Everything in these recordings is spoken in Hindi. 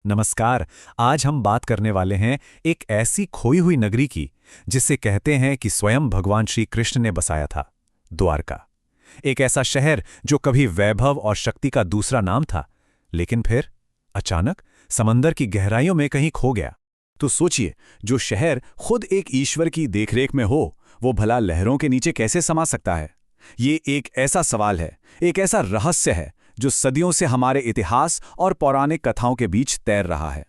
नमस्कार। आज हम बात करने वाले हैं एक ऐसी खोई हुई नगरी की जिसे कहते हैं कि स्वयं भगवान श्री कृष्ण ने बसाया था, द्वारका। एक ऐसा शहर जो कभी वैभव और शक्ति का दूसरा नाम था, लेकिन फिर अचानक समंदर की गहराइयों में कहीं खो गया। तो सोचिए, जो शहर खुद एक ईश्वर की देखरेख में हो, वो भला लहरों के नीचे कैसे समा सकता है? ये एक ऐसा सवाल है, एक ऐसा रहस्य है जो सदियों से हमारे इतिहास और पौराणिक कथाओं के बीच तैर रहा है।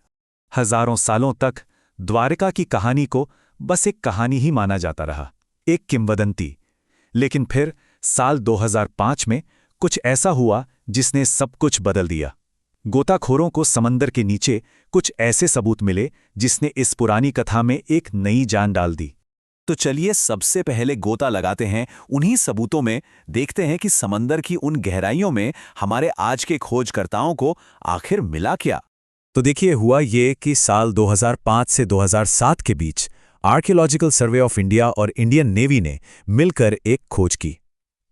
हजारों सालों तक द्वारका की कहानी को बस एक कहानी ही माना जाता रहा, एक किंवदंती। लेकिन फिर साल 2005 में कुछ ऐसा हुआ जिसने सब कुछ बदल दिया। गोताखोरों को समंदर के नीचे कुछ ऐसे सबूत मिले जिसने इस पुरानी कथा में एक नई जान डाल दी। तो चलिए सबसे पहले गोता लगाते हैं उन्हीं सबूतों में, देखते हैं कि समंदर की उन गहराइयों में हमारे आज के खोजकर्ताओं को आखिर मिला क्या। तो देखिए, हुआ ये कि साल 2005 से 2007 के बीच आर्कियोलॉजिकल सर्वे ऑफ इंडिया और इंडियन नेवी ने मिलकर एक खोज की,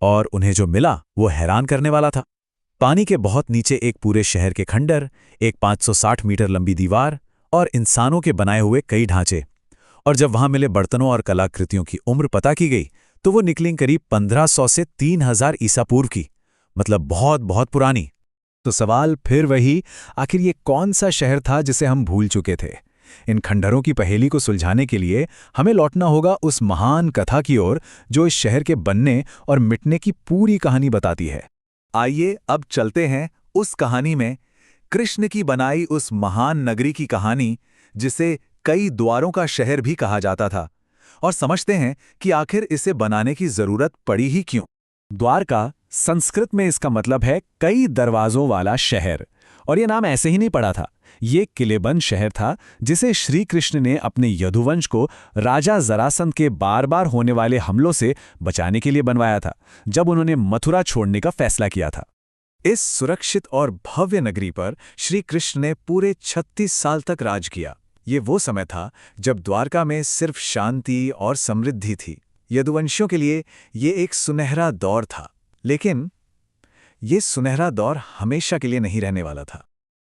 और उन्हें जो मिला वो हैरान करने वाला था। पानी के बहुत नीचे एक पूरे शहर के खंडर, एक 560 मीटर लंबी दीवार और इंसानों के बनाए हुए कई ढांचे। और जब वहां मिले बर्तनों और कलाकृतियों की उम्र पता की गई तो वो निकली करीब 1500 से 3000 ईसा पूर्व की, मतलब बहुत बहुत पुरानी। तो सवाल फिर वही, आखिर ये कौन सा शहर था जिसे हम भूल चुके थे? इन खंडरों की पहेली को सुलझाने के लिए हमें लौटना होगा उस महान कथा की ओर जो इस शहर के बनने और मिटने की पूरी कहानी बताती है। आइए अब चलते हैं उस कहानी में, कृष्ण की बनाई उस महान नगरी की कहानी, जिसे कई द्वारों का शहर भी कहा जाता था, और समझते हैं कि आखिर इसे बनाने की जरूरत पड़ी ही क्यों। द्वारका संस्कृत में इसका मतलब है कई दरवाजों वाला शहर, और ये नाम ऐसे ही नहीं पड़ा था। ये किलेबंद शहर था जिसे श्री कृष्ण ने अपने यदुवंश को राजा जरासंध के बार बार होने वाले हमलों से बचाने के लिए बनवाया था, जब उन्होंने मथुरा छोड़ने का फैसला किया था। इस सुरक्षित और भव्य नगरी पर श्री कृष्ण ने पूरे 36 साल तक राज किया। ये वो समय था जब द्वारका में सिर्फ शांति और समृद्धि थी। यदुवंशियों के लिए ये एक सुनहरा दौर था, लेकिन ये सुनहरा दौर हमेशा के लिए नहीं रहने वाला था।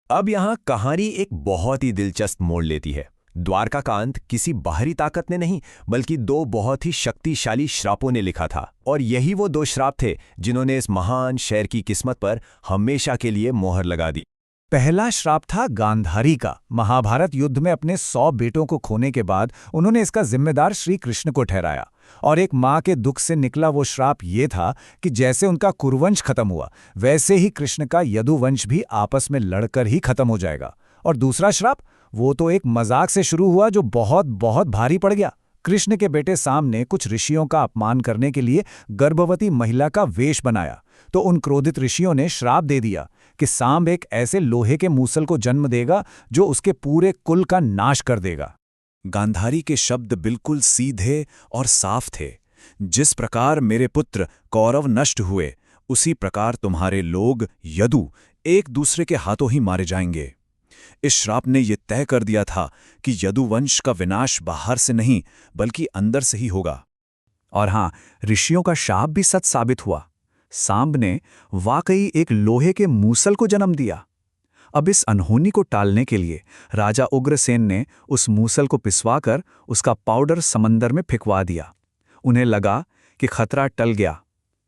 अब यहाँ कहानी एक बहुत ही दिलचस्प मोड़ लेती है। द्वारका का अंत किसी बाहरी ताकत ने नहीं, बल्कि दो बहुत ही शक्तिशाली श्रापों ने लिखा था, और यही वो दो श्राप थे जिन्होंने इस महान शहर की किस्मत पर हमेशा के लिए मोहर लगा दी। पहला श्राप था गांधारी का। महाभारत युद्ध में अपने 100 बेटों को खोने के बाद उन्होंने इसका जिम्मेदार श्री कृष्ण को ठहराया, और एक माँ के दुख से निकला वो श्राप ये था कि जैसे उनका कुरुवंश खत्म हुआ, वैसे ही कृष्ण का यदुवंश भी आपस में लड़कर ही खत्म हो जाएगा। और दूसरा श्राप, वो तो एक मजाक से शुरू हुआ जो बहुत बहुत भारी पड़ गया। कृष्ण के बेटे सांब ने कुछ ऋषियों का अपमान करने के लिए गर्भवती महिला का वेश बनाया, तो उन क्रोधित ऋषियों ने श्राप दे दिया कि सांब एक ऐसे लोहे के मूसल को जन्म देगा जो उसके पूरे कुल का नाश कर देगा। गांधारी के शब्द बिल्कुल सीधे और साफ थे। जिस प्रकार मेरे पुत्र कौरव नष्ट हुए, उसी प्रकार तुम्हारे लोग यदु एक दूसरे के हाथों ही मारे जाएंगे। इस श्राप ने यह तय कर दिया था कि यदुवंश का विनाश बाहर से नहीं, बल्कि अंदर से ही होगा। और हां, ऋषियों का शाप भी सच साबित हुआ। सांब ने वाकई एक लोहे के मूसल को जन्म दिया। अब इस अनहोनी को टालने के लिए राजा उग्रसेन ने उस मूसल को पिसवाकर उसका पाउडर समंदर में फेंकवा दिया। उन्हें लगा कि खतरा टल गया,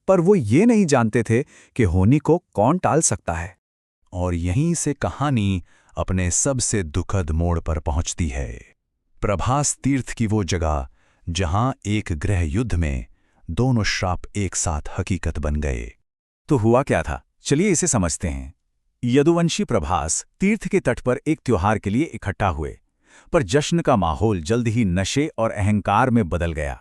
पर वो ये नहीं जानते थे कि होनी को कौन टाल सकता है। और यहीं से कहानी अपने सबसे दुखद मोड़ पर पहुंचती है। प्रभास तीर्थ की वो जगह जहां एक गृह युद्ध में दोनों श्राप एक साथ हकीकत बन गए। तो हुआ क्या था, चलिए इसे समझते हैं। यदुवंशी प्रभास तीर्थ के तट पर एक त्योहार के लिए इकट्ठा हुए, पर जश्न का माहौल जल्द ही नशे और अहंकार में बदल गया।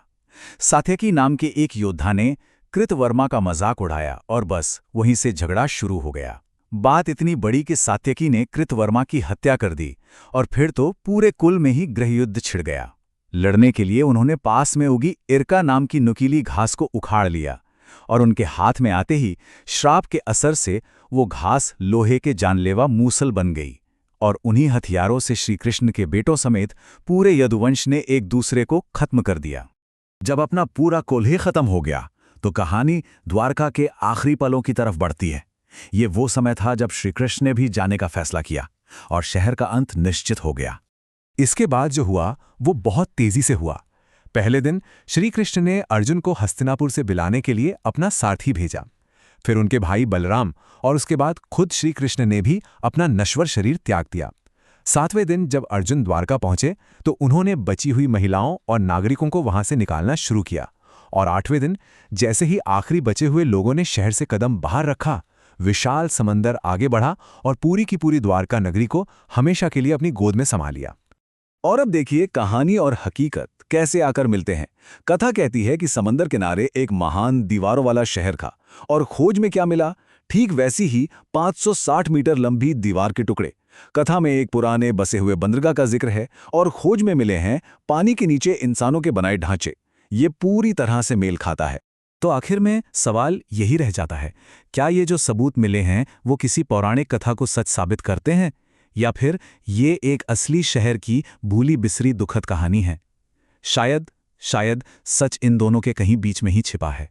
सात्यकी नाम के एक योद्धा ने कृतवर्मा का मजाक उड़ाया और बस वहीं से झगड़ा शुरू हो गया। बात इतनी बड़ी कि सात्यकी ने कृतवर्मा की हत्या कर दी, और फिर तो पूरे कुल में ही गृहयुद्ध छिड़ गया। लड़ने के लिए उन्होंने पास में उगी इरका नाम की नुकीली घास को उखाड़ लिया, और उनके हाथ में आते ही श्राप के असर से वो घास लोहे के जानलेवा मूसल बन गई, और उन्हीं हथियारों से श्रीकृष्ण के बेटों समेत पूरे यदुवंश ने एक दूसरे को खत्म कर दिया। जब अपना पूरा कुल ही खत्म हो गया, तो कहानी द्वारका के आखिरी पलों की तरफ बढ़ती है। ये वो समय था जब श्रीकृष्ण ने भी जाने का फैसला किया। और शहर का अंत निश्चित हो गया। इसके बाद जो हुआ वो बहुत तेजी से हुआ। पहले दिन श्री कृष्ण ने अर्जुन को हस्तिनापुर से बुलाने के लिए अपना सारथी भेजा। फिर उनके भाई बलराम और उसके बाद खुद श्री कृष्ण ने भी अपना नश्वर शरीर त्याग दिया। 7वें दिन जब अर्जुन द्वारका पहुंचे तो उन्होंने बची हुई महिलाओं और नागरिकों को वहां से निकालना शुरू किया। और 8वें दिन जैसे ही आखिरी बचे हुए लोगों ने शहर से कदम बाहर रखा, विशाल समंदर आगे बढ़ा और पूरी की पूरी द्वारका नगरी को हमेशा के लिए अपनी गोद में समा लिया। और अब देखिए कहानी और हकीकत कैसे आकर मिलते हैं। कथा कहती है कि समंदर किनारे एक महान दीवारों वाला शहर था और खोज में क्या मिला, ठीक वैसी ही 560 मीटर लंबी दीवार के टुकड़े। कथा में एक पुराने बसे हुए बंदरगाह का जिक्र है और खोज में मिले हैं पानी के नीचे इंसानों के बनाए ढांचे। ये पूरी तरह से मेल खाता है। तो आखिर में सवाल यही रह जाता है, क्या ये जो सबूत मिले हैं वो किसी पौराणिक कथा को सच साबित करते हैं, या फिर ये एक असली शहर की भूली बिसरी दुखद कहानी है? शायद सच इन दोनों के कहीं बीच में ही छिपा है।